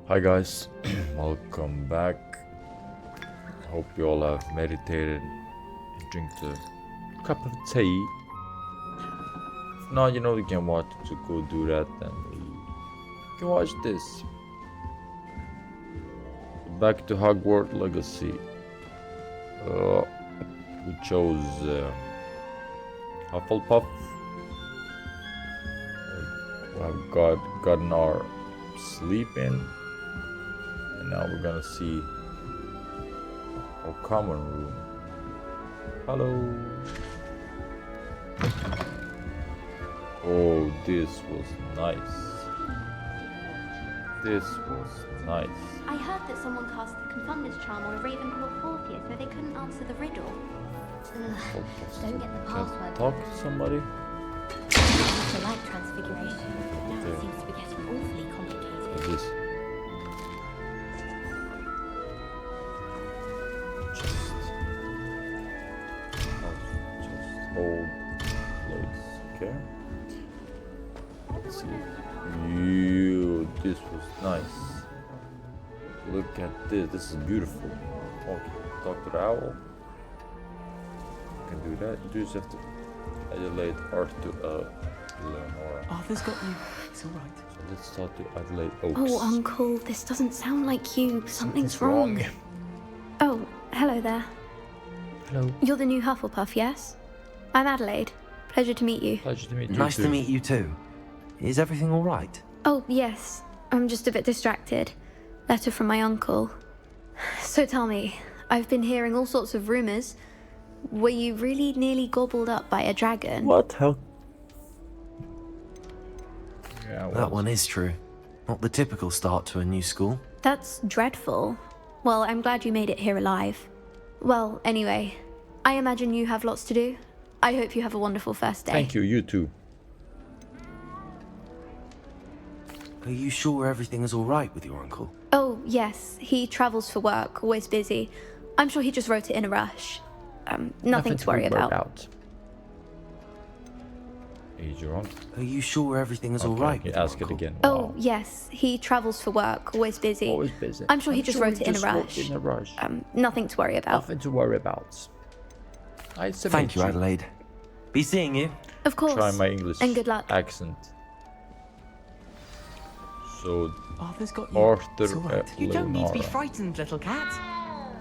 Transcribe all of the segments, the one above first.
Hi guys, welcome back. Hope you all have meditated, drink a cup of tea. If not, you can watch to go do that, then you can watch this. Back to Hogwarts Legacy. We chose Hufflepuff. We have gotten our sleep in, and now we're gonna see our common room. Hello. Oh, this was nice. This was nice. I heard that someone cast the Confunders charm on a Ravenclaw fourth year, so they couldn't answer the riddle. Ugh, don't get the password. Talk to somebody. The light transfiguration. Now it seems to be getting awfully complicated. What's this? Just hold place. Okay. Let's see. This was nice. Look at this. This is beautiful. Okay. Talk to the owl. You can do that. You just have to Adelaide art to Leonora. Arthur's got you. It's all right. So let's talk to Adelaide Oaks. Oh, Uncle, this doesn't sound like you. Something's wrong. Oh, hello there. Hello. You're the new Hufflepuff, yes? I'm Adelaide. Pleasure to meet you. Pleasure to meet you. Nice too. to meet you too. Is everything all right? Oh, yes. I'm just a bit distracted. Letter from my uncle. So tell me, I've been hearing all sorts of rumors. Were you really nearly gobbled up by a dragon? What? How? Yeah, That one is true. Not the typical start to a new school. That's dreadful. Well, I'm glad you made it here alive. Well, anyway, I imagine you have lots to do. I hope you have a wonderful first day. Thank you. You too. Are you sure everything is all right with your uncle? Oh, yes. He travels for work, always busy. I'm sure he just wrote it in a rush. Nothing to worry about. Is your uncle? Are you sure everything is all right with your Ask it uncle? again. Oh, Wow. yes. He travels for work, always busy. Always busy. I'm sure he just wrote it in a rush. In a rush. Nothing to worry about. Nothing to worry about. Nice to Thank meet you, Adelaide. Be seeing you. Of course. Try my English And good luck. accent. So Arthur's got you. Arthur It's all right. You don't need to be Leonora. frightened, little cat.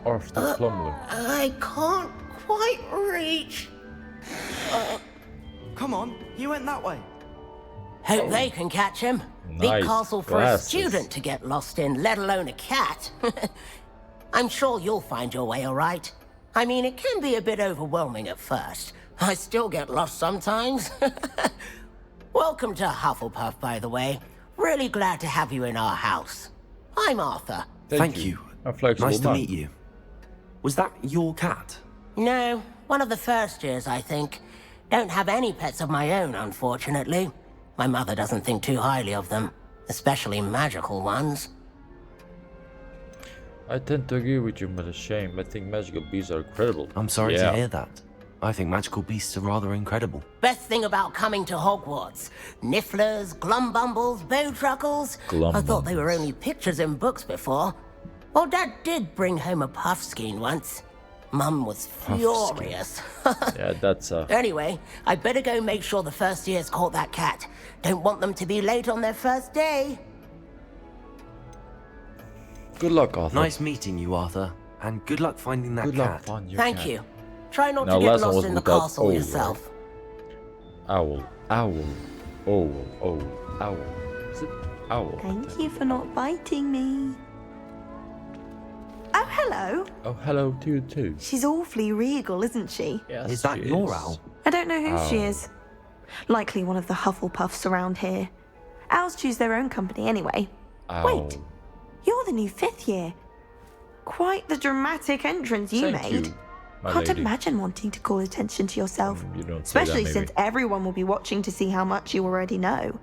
Arthur Plumley. I can't quite reach. Come on, you went that way. Hope they can catch him. Big Nice castle for glasses. a student to get lost in, let alone a cat. I'm sure you'll find your way all right. I mean, it can be a bit overwhelming at first. I still get lost sometimes. Welcome to Hufflepuff, by the way. Really glad to have you in our house. I'm Arthur. Thank you. A flexible Nice to man. meet you. Was that your cat? No, one of the first years, I think. Don't have any pets of my own, unfortunately. My mother doesn't think too highly of them, especially magical ones. I tend to agree with you, but a shame. I think magical beasts are incredible. I'm sorry Yeah. to hear that. I think magical beasts are rather incredible. Best thing about coming to Hogwarts. Nifflers, Glumbumbles, Bowtruckles. I thought they were only pictures in books before. Well, Dad did bring home a Puffskein once. Mum was furious. Yeah, that's Anyway, I better go make sure the first years caught that cat. Don't want them to be late on their first day. good luck, Arthur. Nice meeting you, Arthur. And good luck finding that Good cat. luck, finding your Thank cat. you. Try not Now, to get last one lost was in the with that castle owl, yourself. Owl, owl, owl. Is it owl? Thank you for not biting me. Oh, hello. Oh, hello to you too. She's awfully regal, isn't she? Yes, Is that she your is. owl? I don't know who she Owl. is. Likely one of the Hufflepuffs around here. Owls choose their own company anyway. Owl. Wait, you're the new fifth year. Quite the dramatic entrance you Thank made. you, my Can't lady. imagine wanting to call attention to yourself. You don't say that, Especially maybe. since everyone will be watching to see how much you already know.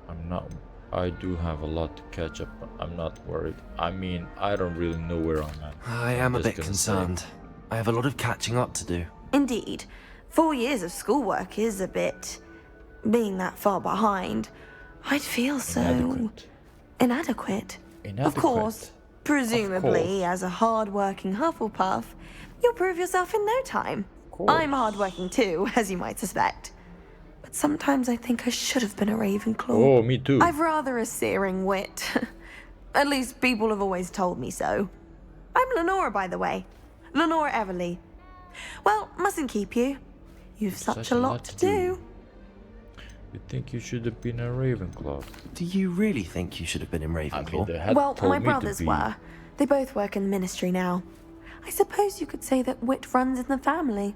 I'm not. I do have a lot to catch up on. I'm not worried. I mean, I don't really know where I'm at. I am a Just bit gonna concerned. I have a lot of catching up to do. Indeed. 4 years of schoolwork is a bit... being that far behind. I'd feel so... Inadequate. Inadequate? Inadequate. Of course. Presumably, as a hard-working Hufflepuff, you'll prove yourself in no time. course. I'm hard-working too, as you might suspect. But sometimes I think I should have been a Ravenclaw. Oh, me too. I've rather a searing wit. At least people have always told me so. I'm Lenora, by the way. Lenora Everly. Well, mustn't keep you. You've such a lot to do. You think you should have been a Ravenclaw? Do you really think you should have been in I Ravenclaw? mean, they had Well, told my me to brothers be. were. They both work in the ministry now. I suppose you could say that wit runs in the family.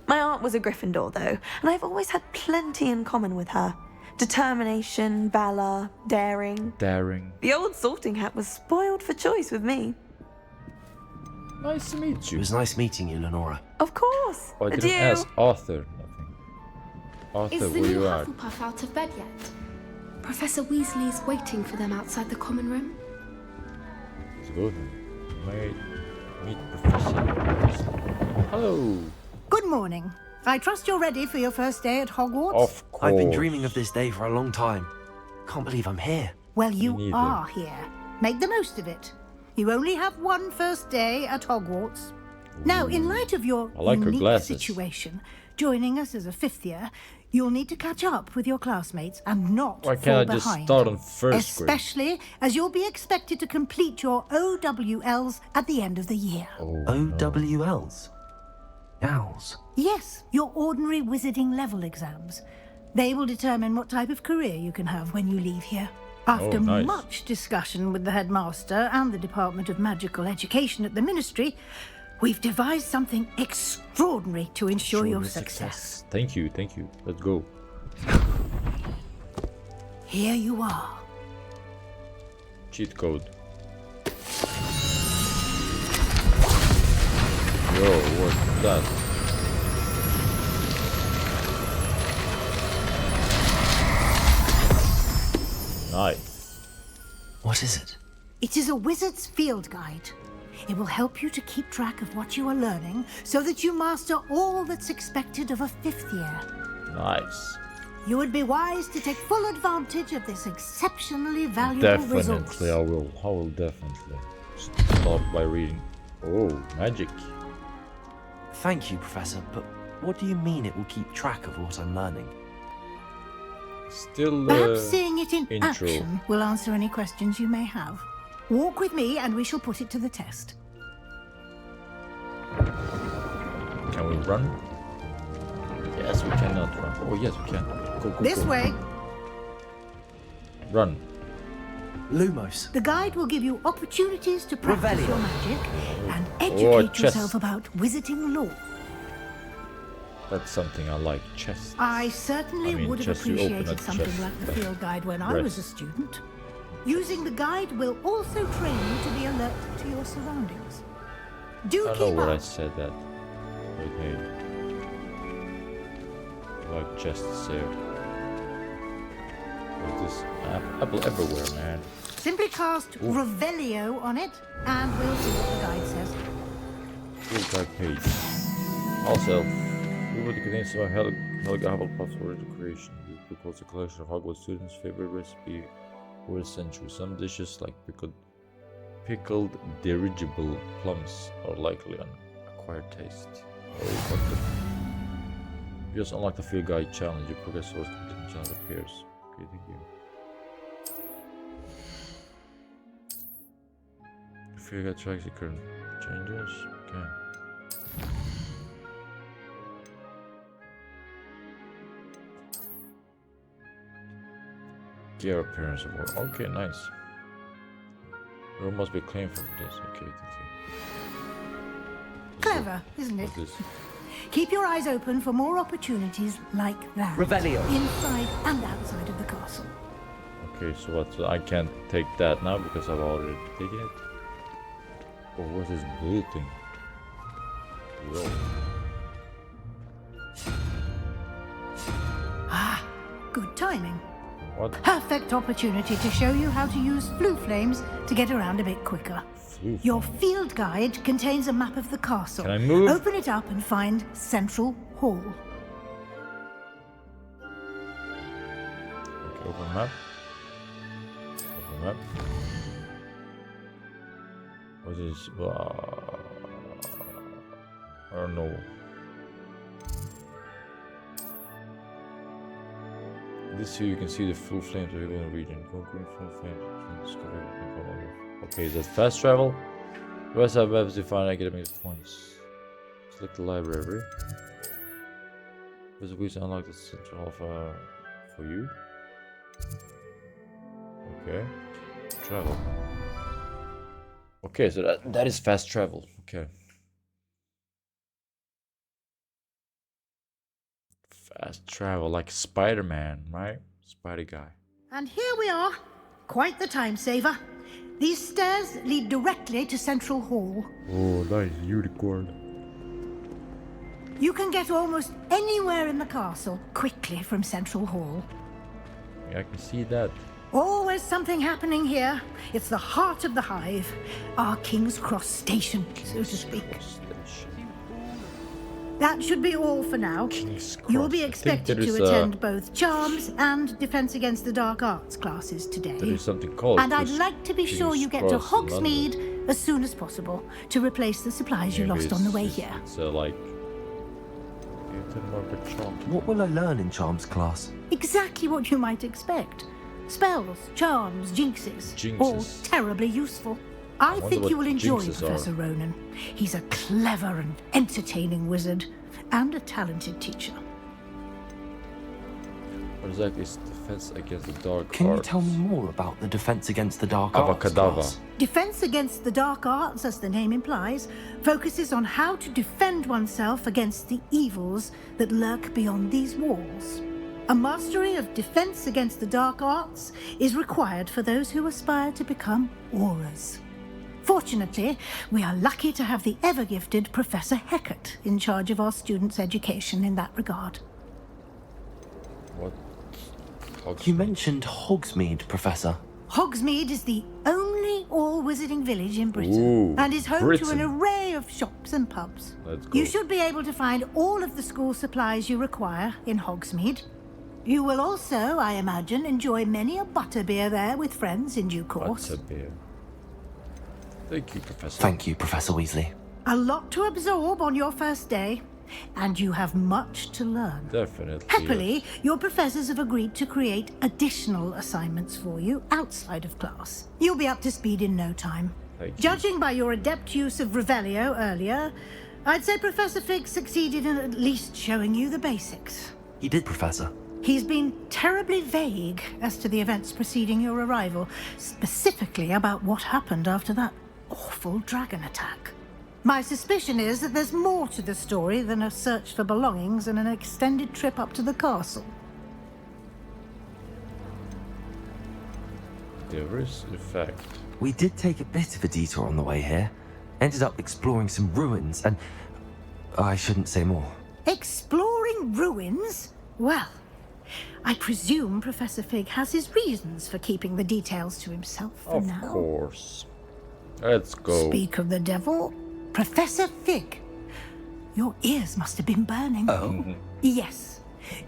My aunt was a Gryffindor, though, and I've always had plenty in common with her. Determination, valor, daring. Daring. The old sorting hat was spoiled for choice with me. Nice to meet It you. was nice meeting you, Lenora. Of course. Oh, I didn't Adieu. ask Arthur nothing. Arthur, Is the where new you at? Hufflepuff out of bed yet? Professor Weasley's waiting for them outside the common room. Let's go then. Meet Professor Weasley. Hello. Good morning. I trust you're ready for your first day at Hogwarts? Of course. I've been dreaming of this day for a long time. Can't believe I'm here. Well, you neither. are here. Make the most of it. You only have one first day at Hogwarts. Now, in light of your I like her unique glasses. situation, joining us as a fifth year, you'll need to catch up with your classmates and not Why fall can't I just behind. start on first grade? Especially as you'll be expected to complete your OWLs at the end of the year. Oh, OWLs? Owls? Yes, your ordinary wizarding level exams. They will determine what type of career you can have when you leave here. After nice. much discussion with the headmaster and the Department of Magical Education at the Ministry, we've devised something extraordinary to ensure your success. Thank you, thank you. Let's go. Here you are. Cheat code. Yo, what's that? Nice. What is it? It is a wizard's field guide. It will help you to keep track of what you are learning so that you master all that's expected of a fifth year. Nice. You would be wise to take full advantage of this exceptionally valuable resource. Definitely, I will definitely. Start by reading. Oh, magic. Thank you, Professor, but what do you mean it will keep track of what I'm learning? Still, Perhaps seeing it in intro. action will answer any questions you may have. Walk with me and we shall put it to the test. Can we run? Yes, we cannot run. Oh, yes, we can. Go, go, This go. way. Run. Lumos. The guide will give you opportunities to practice Revelio. your magic and Oh, educate chess. yourself about wizarding lore. That's something I like. Chess. I certainly I mean, would have chess, you open appreciated at something chess, like the but field guide when I rest. was a student. Using the guide will also train you to be alert to your surroundings. Do I know keep where I up. said that. Okay. Like chess there. What's this? Apple everywhere, man. Simply cast Revelio on it, and we'll see what the guide says. Field guide page. Also, we would contain some Helga Hufflepuff's original creation. The book was a collection of Hogwarts students' favorite recipe over the century. Some dishes like pickled dirigible plums are likely an acquired taste. Oh, what the... You just unlock the field guide challenge. Your progress towards completing challenge appears. Okay, thank you. The field guide tracks the current changes. Okay. Gear appearance of war. Okay, nice. Room must be claimed for this. Okay, thank you. Clever, isn't it? What's this? Keep your eyes open for more opportunities like that. Revelio. Inside and outside of the castle. Okay, so what? So I can't take that now because I've already taken it. Oh, what's this blue thing? Roll. Good timing. What? Perfect opportunity to show you how to use flue flames to get around a bit quicker. Flu Your flame. field guide contains a map of the castle. Can I move? Open it up and find Central Hall. Okay, open map. Open map. What is... I don't know. In this view you can see the full flames of the golden region. Go green full flames. Okay, is that fast travel? The rest have maps defined academic points. Select the library. There's a way to unlock the central for you. Okay. Travel. Okay, so that is fast travel. Okay. Fast travel, like Spider-Man, right? Spider guy. And here we are. Quite the time saver. These stairs lead directly to Central Hall. Oh, nice unicorn. You can get almost anywhere in the castle quickly from Central Hall. Yeah, I can see that. Always something happening here. It's the heart of the hive. Our King's Cross station, so to speak. That should be all for now. You'll be expected to attend both Charms and Defense Against the Dark Arts classes today. There is something called. And I'd like to be sure you get to Hogsmeade as soon as possible to replace the supplies you lost on the way here. It's like... What will I learn in Charms class? Exactly what you might expect. Spells, charms, jinxes. All terribly useful. I think you will enjoy Professor Ronan. He's a clever and entertaining wizard, and a talented teacher. What exactly is Defense Against the Dark Arts? Can you tell me more about the Defense Against the Dark Arts class? Defense Against the Dark Arts, as the name implies, focuses on how to defend oneself against the evils that lurk beyond these walls. A mastery of Defense Against the Dark Arts is required for those who aspire to become auras. Fortunately, we are lucky to have the ever-gifted Professor Hecat in charge of our students' education in that regard. What? You mentioned Hogsmeade, Professor. Hogsmeade is the only all-wizarding village in Britain, and is home to an array of shops and pubs. Let's go. You should be able to find all of the school supplies you require in Hogsmeade. You will also, I imagine, enjoy many a butterbeer there with friends in due course. Butterbeer. Thank you, Professor. Thank you, Professor Weasley. A lot to absorb on your first day, and you have much to learn. Definitely. Happily, your professors have agreed to create additional assignments for you outside of class. You'll be up to speed in no time. Thank you. Judging by your adept use of Revelio earlier, I'd say Professor Fig succeeded in at least showing you the basics. He did, Professor. He's been terribly vague as to the events preceding your arrival, specifically about what happened after that awful dragon attack. My suspicion is that there's more to the story than a search for belongings and an extended trip up to the castle. There is effect. We did take a bit of a detour on the way here. Ended up exploring some ruins and... I shouldn't say more. Exploring ruins? Well, I presume Professor Fig has his reasons for keeping the details to himself for now. Of course. Let's go. Speak of the devil, Professor Fig. Your ears must have been burning. Oh? Yes.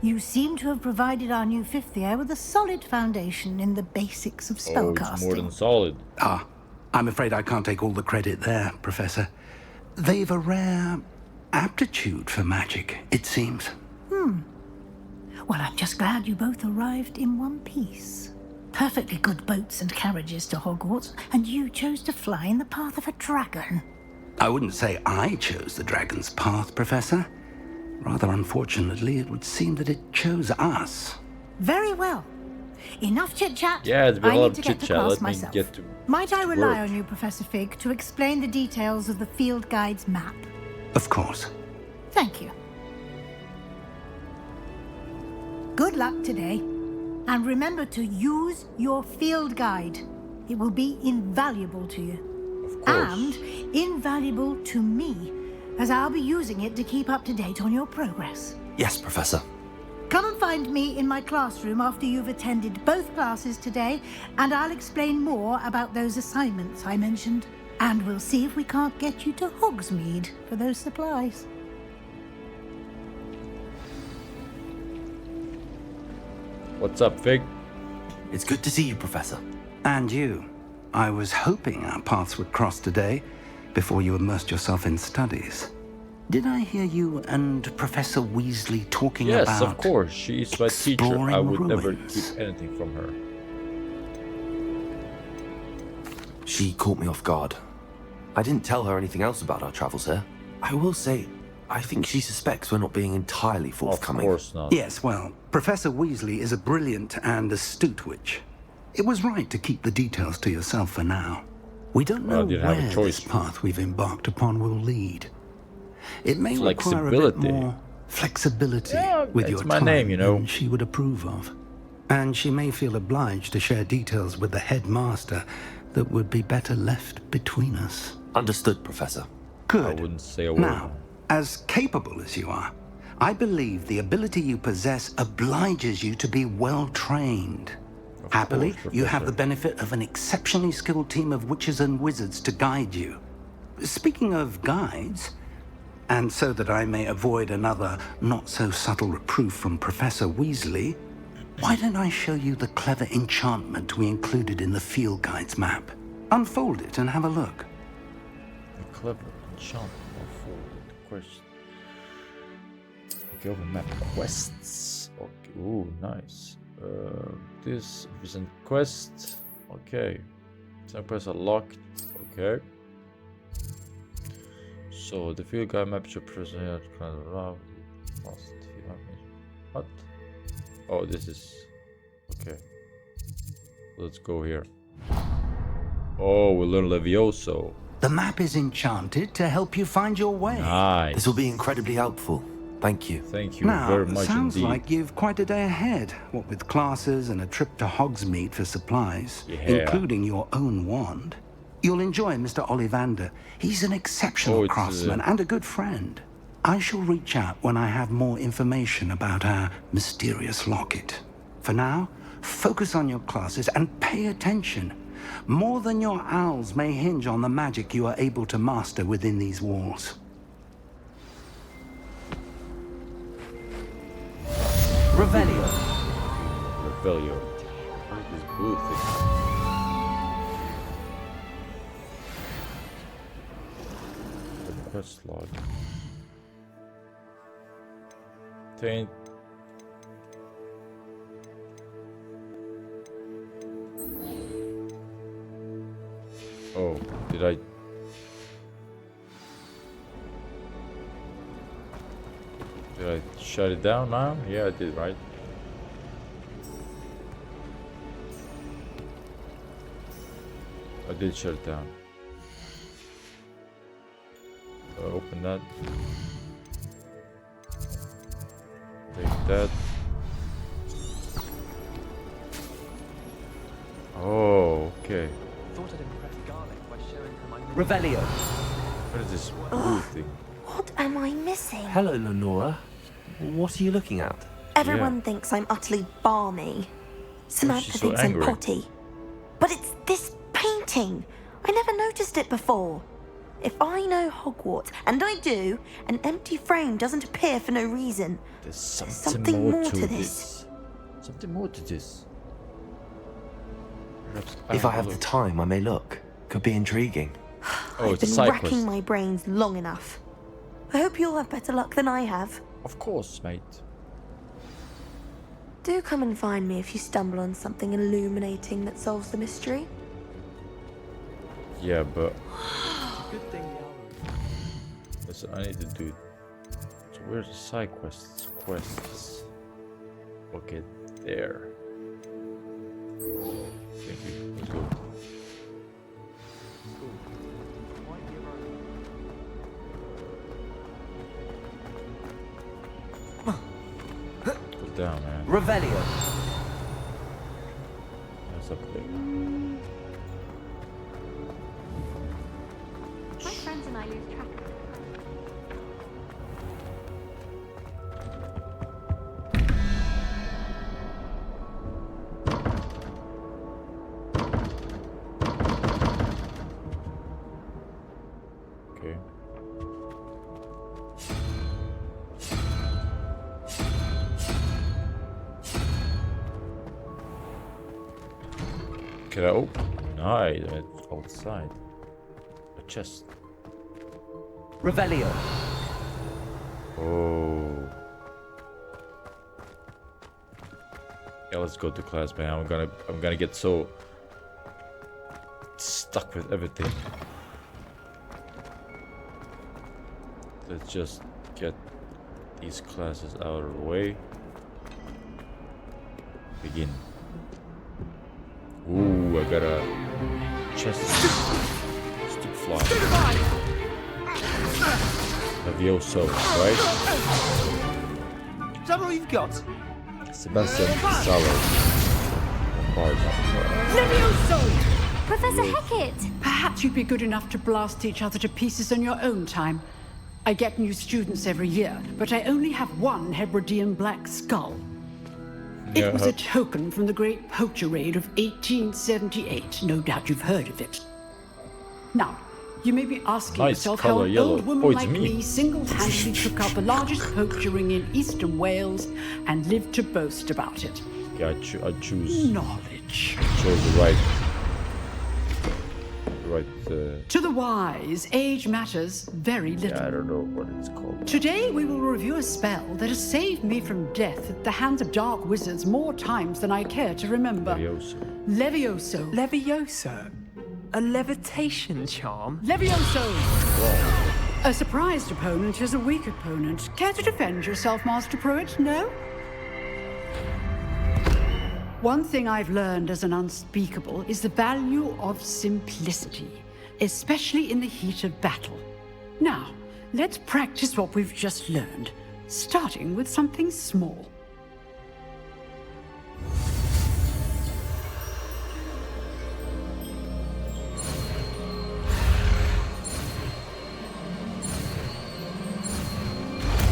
You seem to have provided our new fifth year with a solid foundation in the basics of spellcasting. It's more than solid. I'm afraid I can't take all the credit there, Professor. They've a rare aptitude for magic, it seems. Well, I'm just glad you both arrived in one piece. Perfectly good boats and carriages to Hogwarts, and you chose to fly in the path of a dragon. I wouldn't say I chose the dragon's path, Professor. Rather unfortunately, it would seem that it chose us. Very well. Enough chit-chat. Yeah, it's been a lot of I need to get to chit-chat. class Let me myself. get to Might I rely work. on you, Professor Fig, to explain the details of the field guide's map? Of course. Thank you. Good luck today. And remember to use your field guide. It will be invaluable to you. Of course. And invaluable to me, as I'll be using it to keep up to date on your progress. Yes, Professor. Come and find me in my classroom after you've attended both classes today, and I'll explain more about those assignments I mentioned. And we'll see if we can't get you to Hogsmeade for those supplies. What's up, Fig? It's good to see you, Professor. And you. I was hoping our paths would cross today, before you immersed yourself in studies. Did I hear you and Professor Weasley talking Yes, about... of course. She is my teacher. I exploring would never ruins? keep anything from her. She caught me off guard. I didn't tell her anything else about our travels here. I will say, I think she suspects we're not being entirely Of forthcoming. course not. Yes, well, Professor Weasley is a brilliant and astute witch. It was right to keep the details to yourself for now. We don't know Well, I didn't have a where choice. this path we've embarked upon will lead. It may require a bit Flexibility. more flexibility Yeah, with it's your my time name, you know. than she would approve of. And she may feel obliged to share details with the headmaster that would be better left between us. Understood, Professor. Good. I wouldn't say a word. Now, as capable as you are, I believe the ability you possess obliges you to be well trained. Happily, course, you have Professor. the benefit of an exceptionally skilled team of witches and wizards to guide you. Speaking of guides, and so that I may avoid another not-so-subtle reproof from Professor Weasley, why don't I show you the clever enchantment we included in the field guide's map? Unfold it and have a look. A clever enchantment forward quest. Okay, over map quests. Okay, ooh, nice. This recent quest. Okay. Some quests are locked. Okay. So the field guide map should present kind of love. What? Oh, this is okay. Let's go here. Oh, we learn Levioso. The map is enchanted to help you find your way. Nice. This will be incredibly helpful. Thank you. Thank you Now, very much sounds indeed. like you've quite a day ahead, what with classes and a trip to Hogsmeade for supplies, Yeah. including your own wand. You'll enjoy Mr. Ollivander. He's an exceptional it's, craftsman and a good friend. I shall reach out when I have more information about our mysterious locket. For now, focus on your classes and pay attention. More than your owls may hinge on the magic you are able to master within these walls. Revelio. Revelio. What is this blue thing? The quest log. Taint. Oh, did I? Did I shut it down now? Yeah, I did, right? I did shut it down. Open that. Take that. Oh, okay. Thought I'd impress Garlic by showing her my Revelio. What is this blue thing? What am I missing? Hello, Lenora. What are you looking at? Everyone Yeah. thinks I'm utterly balmy. Samantha she's so thinks I'm angry. potty. But it's this painting. I never noticed it before. If I know Hogwarts, and I do, an empty frame doesn't appear for no reason. There's something more to this. Something more to this. Perhaps If I will have the look. time, I may look. Could be intriguing. Oh, I've it's a been side racking quest. my brains long enough. I hope you'll have better luck than I have. Of course, mate. Do come and find me if you stumble on something illuminating that solves the mystery. Yeah, but Good thing the owl. listen, I need to do. So where's the side quests? Quests. Okay, there. Thank you. Let's go. Go down, man. Revelio. That's up there. My friends and I lose track. Okay. Can I open? No, it's outside. A chest. Revelio. Oh. Yeah, let's go to class, man. I'm gonna get so stuck with everything. Let's just get these classes out of the way. Begin. Ooh, I got a chest. Stick fly. Levioso, right? Is that all you've got? Sebastian Salo. Professor Hecat! Perhaps you'd be good enough to blast each other to pieces on your own time. I get new students every year, but I only have one Hebridean black skull. It was a token from the Great Poacher Raid of 1878. No doubt you've heard of it. Now, you may be asking Nice yourself colour, how an yellow. old woman Oh, it's like me. me single-handedly took out the largest poacher ring in eastern Wales and lived to boast about it. Yeah, I choose Knowledge. the right. To the wise, age matters very little. Yeah, I don't know what it's called. Today we will review a spell that has saved me from death at the hands of dark wizards more times than I care to remember. Levioso. Levioso. Levioso. A levitation charm? Levioso! A surprised opponent is a weak opponent. Care to defend yourself, Master Pruitt? No? One thing I've learned as an unspeakable is the value of simplicity, especially in the heat of battle. Now, let's practice what we've just learned, starting with something small.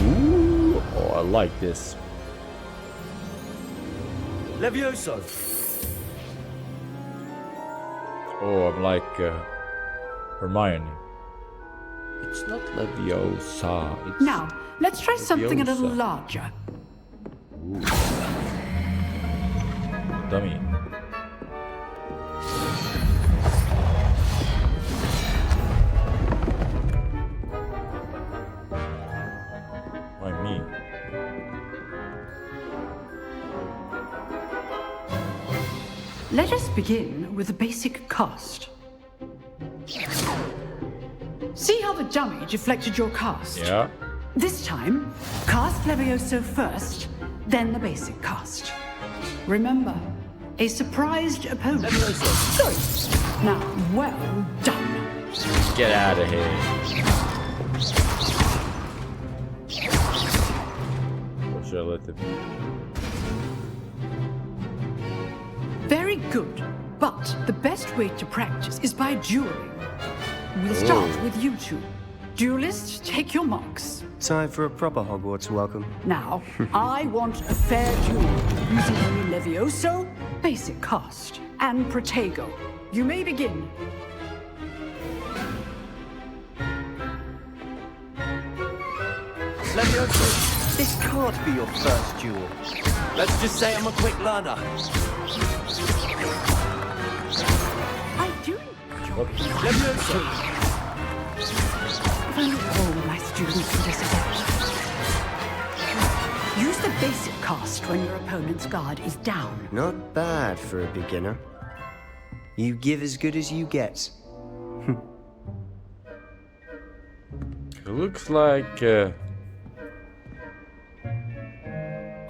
Ooh, oh, I like this. Levioso. Oh, I'm like Hermione. It's not Leviosa. It's Now, let's try something a little Leviosa. larger. Dummy. Why me? Let us begin with the basic cast. See how the dummy deflected your cast? Yeah. This time, cast Levioso first, then the basic cast. Remember, a surprised opponent. Good. Now, well done. Get out of here. Or should I let them? Very good. But the best way to practice is by dueling. We'll start with you two. Duelists, take your marks. Time for a proper Hogwarts welcome. Now, I want a fair duel using only Levioso, basic cast, and Protego. You may begin. Levioso. This can't be your first duel. Let's just say I'm a quick learner. I do. Levioso. If only all my students could disagree. Use the basic cast when your opponent's guard is down. Not bad for a beginner. You give as good as you get. It looks like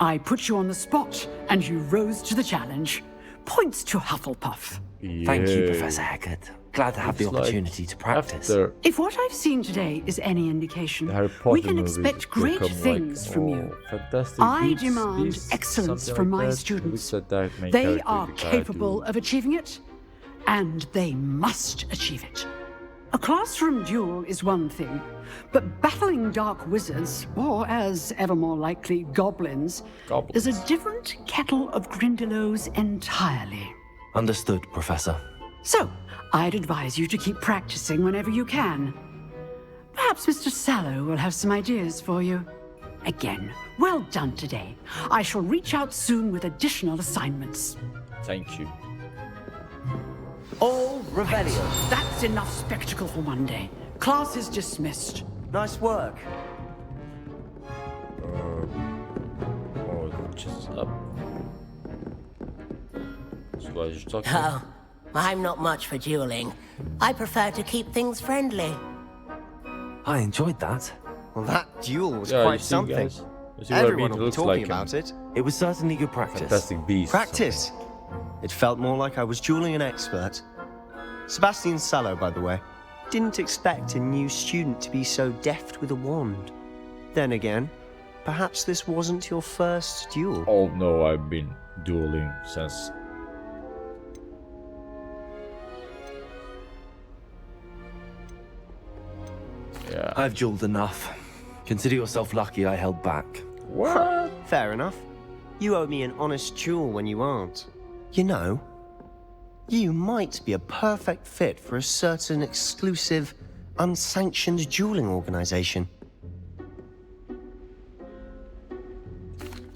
I put you on the spot, and you rose to the challenge. Points to Hufflepuff. Thank you, yay. Professor Haggard. Glad to have the Looks like opportunity to practice. After If what I've seen today is any indication, the Harry Potter we can movies expect great become things like, from oh, you. Fantastic I Beasts, demand this, excellence something from like my that. students. Looks like that main They character are decided capable to- of achieving it, and they must achieve it. A classroom duel is one thing, but battling dark wizards, or as ever more likely, goblins, is a different kettle of Grindylows entirely. Understood, Professor. So, I'd advise you to keep practicing whenever you can. Perhaps Mr. Sallow will have some ideas for you. Again, well done today. I shall reach out soon with additional assignments. Thank you. All Revelio. That's enough spectacle for one day. Class is dismissed. Nice work. Oh, just up. So I just talking. Oh, I'm not much for dueling. I prefer to keep things friendly. I enjoyed that. Well, that duel was Yeah, you quite see, something. guys? You see what I Everyone mean? It will be looks talking like about it. It was certainly good practice. Fantastic beast. Practice. It felt more like I was dueling an expert. Sebastian Sallow, by the way. Didn't expect a new student to be so deft with a wand. Then again, perhaps this wasn't your first duel. Oh no, I've been dueling since. Yeah. I've dueled enough. Consider yourself lucky I held back. What? Fair enough. You owe me an honest duel when you aren't. You know, you might be a perfect fit for a certain exclusive, unsanctioned dueling organization.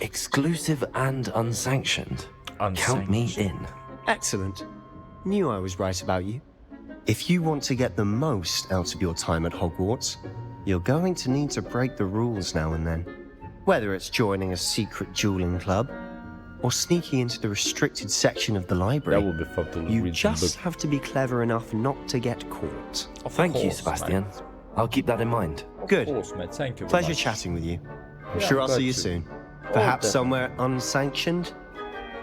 Exclusive and unsanctioned. Count me in. Excellent. Knew I was right about you. If you want to get the most out of your time at Hogwarts, you're going to need to break the rules now and then. Whether it's joining a secret dueling club, or sneaking into the restricted section of the library. That would be fun to You read just some have to be clever enough not to get caught. book. Thank you, Of course, Sebastian. mate. I'll keep that in mind. Good. Of course, mate. Thank you very Pleasure much. chatting with you. I'm Yeah, sure I'll glad see you to. soon. Oh, Perhaps definitely. somewhere unsanctioned.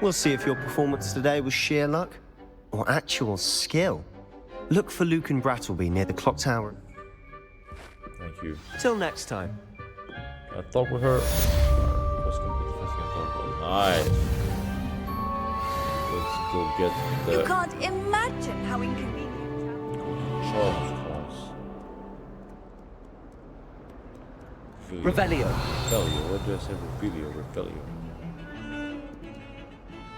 We'll see if your performance today was sheer luck or actual skill. Look for Luke and Brattleby near the clock tower. Thank you. Till next time. Can I talk with her? First can talk with her. Nice. Let's go get the. You can't imagine how inconvenient. Oh, of course. Revelio. Revelio. What do I say? Revelio. Revelio.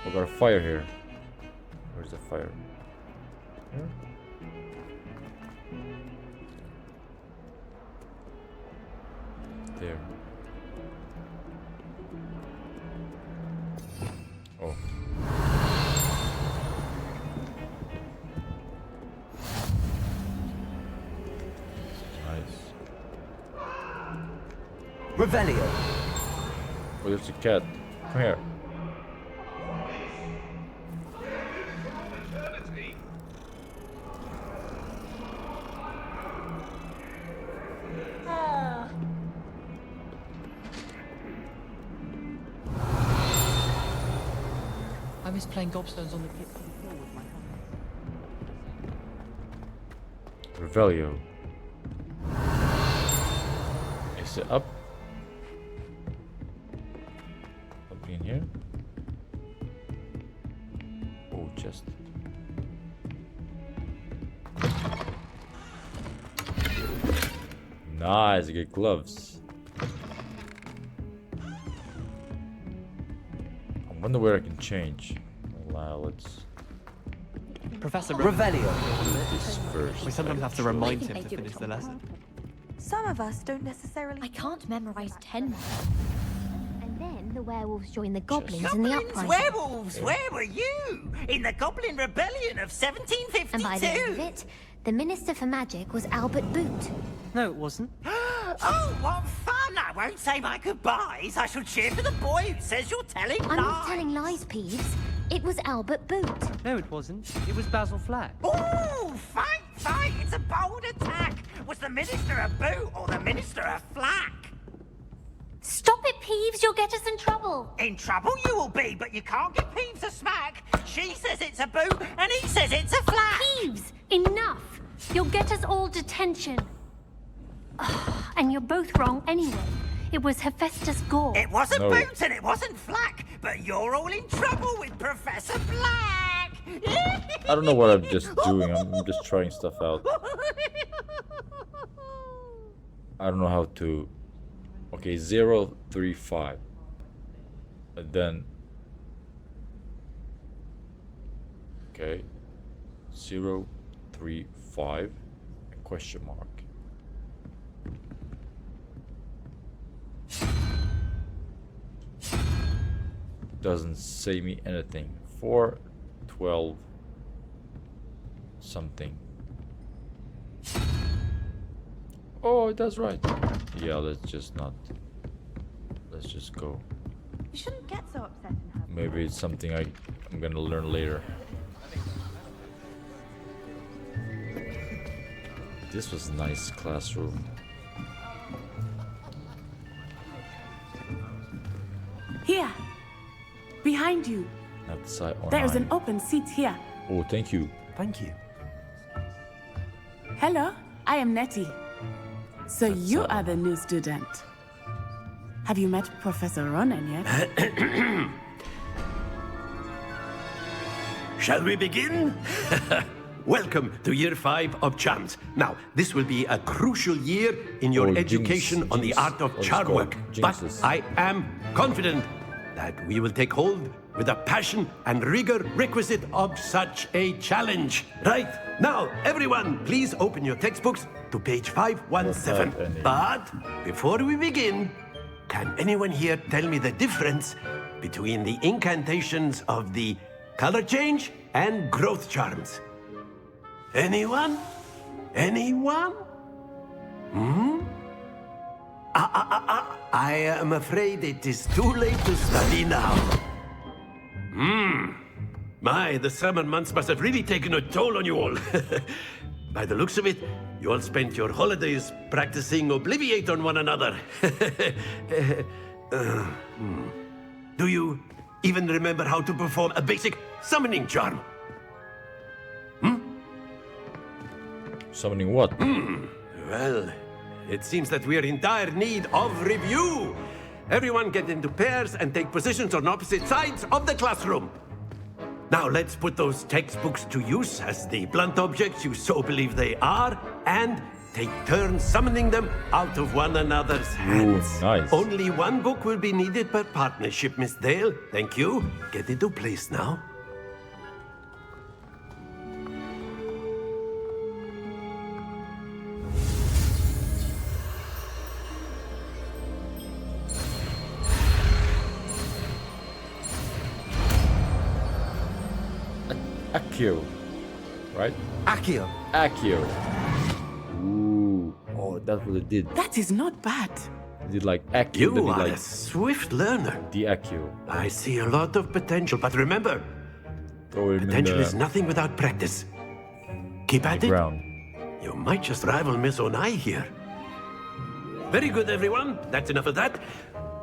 We got a fire here. Where's the fire? Here? There. Oh. Nice. Revelio. Oh, there's a cat. Come here. I miss playing gobstones on the kitchen floor with my family. Revelio. Is it up? Up in here? Oh, chest. Nice, I get gloves. I wonder where I can change. Well, let's Professor Revelio. do this first. We sometimes have to remind him to finish the lesson. Some of us don't necessarily. I can't memorize 10 more. And then the werewolves join the goblins in the Goblins, uprising. werewolves, where were you? In the Goblin Rebellion of 1752. And by the end of it, the Minister for Magic was Albert Boot. No, it wasn't. Oh, what fun! I won't say my goodbyes. I shall cheer for the boy who says you're telling I'm lies. not telling lies, Peeves. It was Albert Boot. No, it wasn't. It was Basil Flack. Ooh, fight, fight! It's a bold attack. Was the Minister a boot or the Minister a flack? Stop it, Peeves. You'll get us in trouble. In trouble you will be, but you can't give Peeves a smack. She says it's a boot, and he says it's a flack. Peeves, enough. You'll get us all detention. And you're both wrong anyway. It was Hephaestus Gore. It wasn't No. boot and it wasn't flack, but you're all in trouble with Professor Black. I don't know what I'm just doing. I'm just trying stuff out. I don't know how to. Okay, 0, 3, 5. And then. Okay. 0, 3, 5. A question mark. Doesn't say me anything. 4, 12. something. Oh, that's right. Yeah, let's just not. Let's just go. You shouldn't get so upset in her. Maybe it's something I'm gonna learn later. This was a nice classroom. Here, behind you. Outside. Oh, There is an nine. open seat here. Oh, thank you. Thank you. Hello, I am Nettie. So That's you are the new student. Have you met Professor Ronan yet? Shall we begin? Welcome to year 5 of charms. Now, this will be a crucial year in your education on the art of charm work. But I am confident that we will take hold with the passion and rigor requisite of such a challenge. Right, now, everyone, please open your textbooks to page 517. But before we begin, can anyone here tell me the difference between the incantations of the color change and growth charms? Anyone? Anyone? I am afraid it is too late to study now. My, the summer months must have really taken a toll on you all. By the looks of it, you all spent your holidays practicing Obliviate on one another. Do you even remember how to perform a basic summoning charm? Summoning what? Well, it seems that we are in dire need of review. Everyone get into pairs and take positions on opposite sides of the classroom. Now let's put those textbooks to use as the blunt objects you so believe they are, and take turns summoning them out of one another's hands. Ooh, nice. Only one book will be needed per partnership, Miss Dale. Thank you. Get into place now. Accio, right? Accio. Accio. Ooh. Oh, that's what it did. That is not bad. It did like Accio. You then it are like a swift learner. the Accio. I see a lot of potential, but remember, Throw it in potential the is nothing without practice. Keep at it. ground. You might just rival Miss Onai here. Very good, everyone. That's enough of that.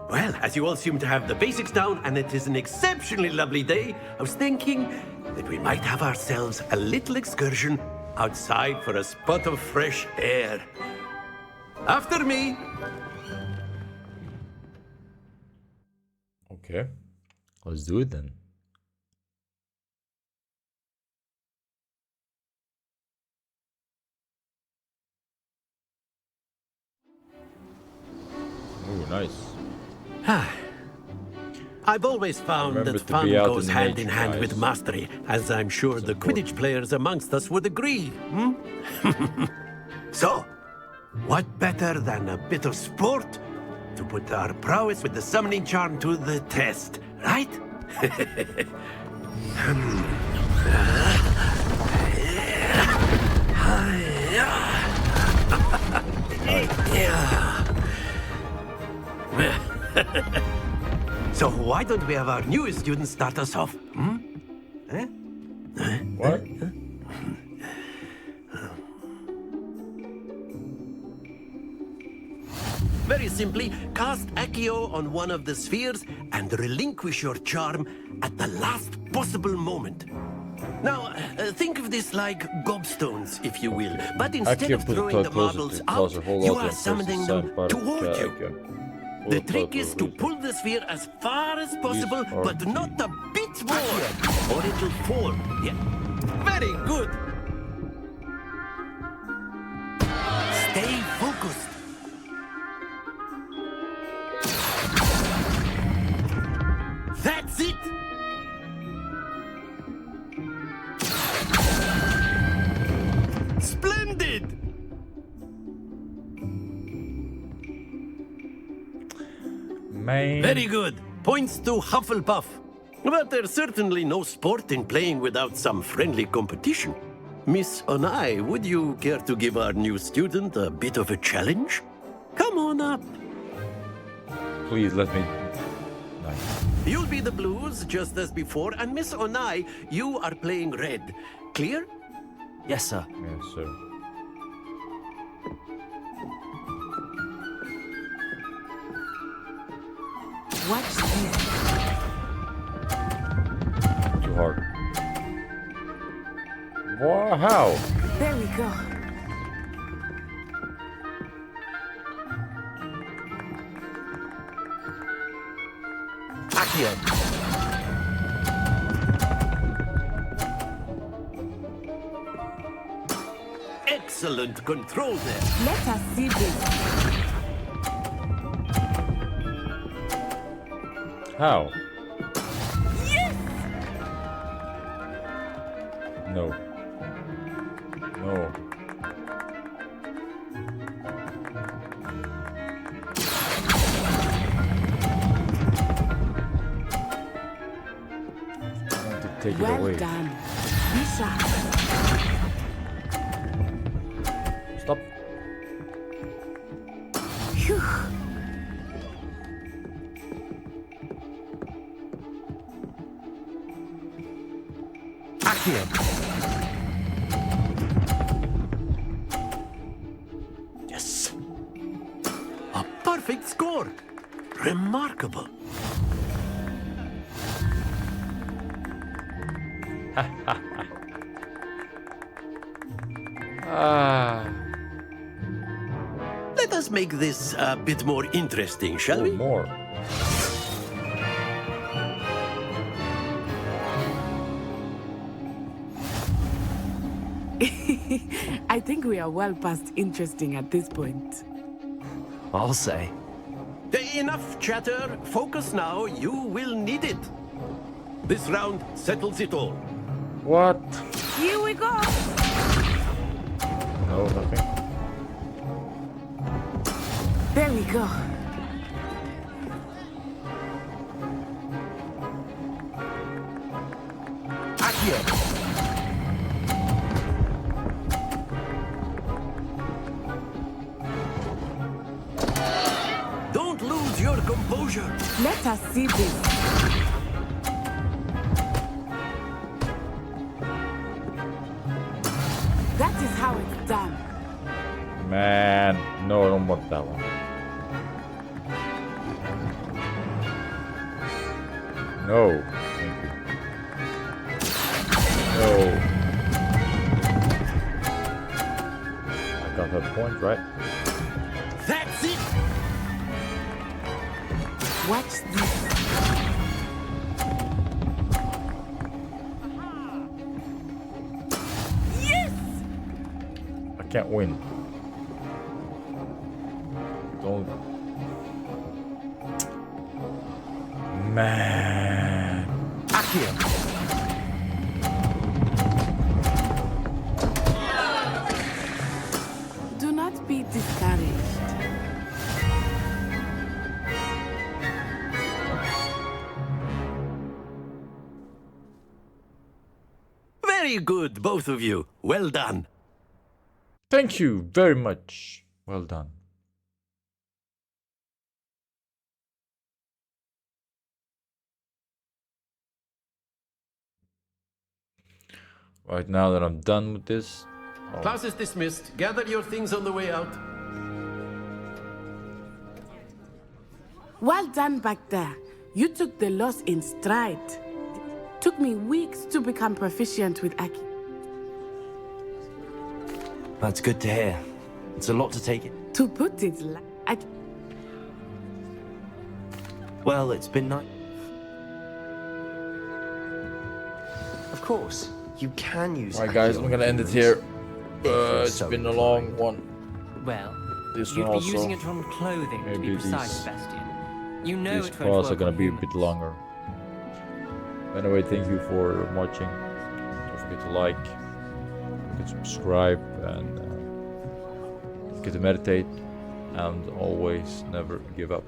Well, as you all seem to have the basics down, and it is an exceptionally lovely day, I was thinking that we might have ourselves a little excursion outside for a spot of fresh air. After me. Okay. Let's do it then. Ooh, nice. I've always found Remember that to fun be out goes in hand in nature, hand guys. with mastery, as I'm sure the Quidditch players amongst us would agree. So, what better than a bit of sport to put our prowess with the summoning charm to the test, right? So why don't we have our newest student start us off? What? Very simply, cast Accio on one of the spheres and relinquish your charm at the last possible moment. Now, think of this like gobstones, if you will. But instead of throwing the marbles out, you are summoning them toward you. The trick is to pull the sphere as far as possible, but not a bit more, or it'll fall. Yeah. Very good. Stay focused. That's it. Splendid. Man. Very good. Points to Hufflepuff. But there's certainly no sport in playing without some friendly competition. Miss Onai, would you care to give our new student a bit of a challenge? Come on up. Please let me. Nice. You'll be the blues just as before, and Miss Onai, you are playing red. Clear? Yes, sir. Yes, sir. Watch this. Too hard. Wow, how? There we go. Accio. Excellent control there. Let us see this. How? Yes! No. No. I want to take it Well away. done. Be sharp. Stop. Phew. Accio. Yes. A perfect score. Remarkable. Ah. Let us make this a bit more interesting, shall we? More. I think we are well past interesting at this point. I'll say. Enough chatter. Focus now. You will need it. This round settles it all. What? Here we go. No, nothing. There we go. Accio. Don't lose your composure. Let us see this. That is how it's done. Man, no, I don't want that one. No, thank you. No. I got that point, right? That's it. Watch this. Yes! I can't win. Don't. Man. Accio. Do not be discouraged. Very good, both of you. Well done. Thank you very much. Well done. Right now that I'm done with this. Class is dismissed. Gather your things on the way out. Well done back there. You took the loss in stride. Took me weeks to become proficient with Aki. That's good to hear. It's a lot to take it. To put it Well, it's been nice. Of course, you can use. Alright guys, I'm gonna end it here. It's been a long one. Well, This you'd one be also. using it on clothing to Maybe be precise, these- Sebastian. You know These it won't parts are work gonna on be a humans. bit longer. Anyway, thank you for watching. Don't forget to like, don't forget to subscribe, and don't forget to meditate, and always never give up.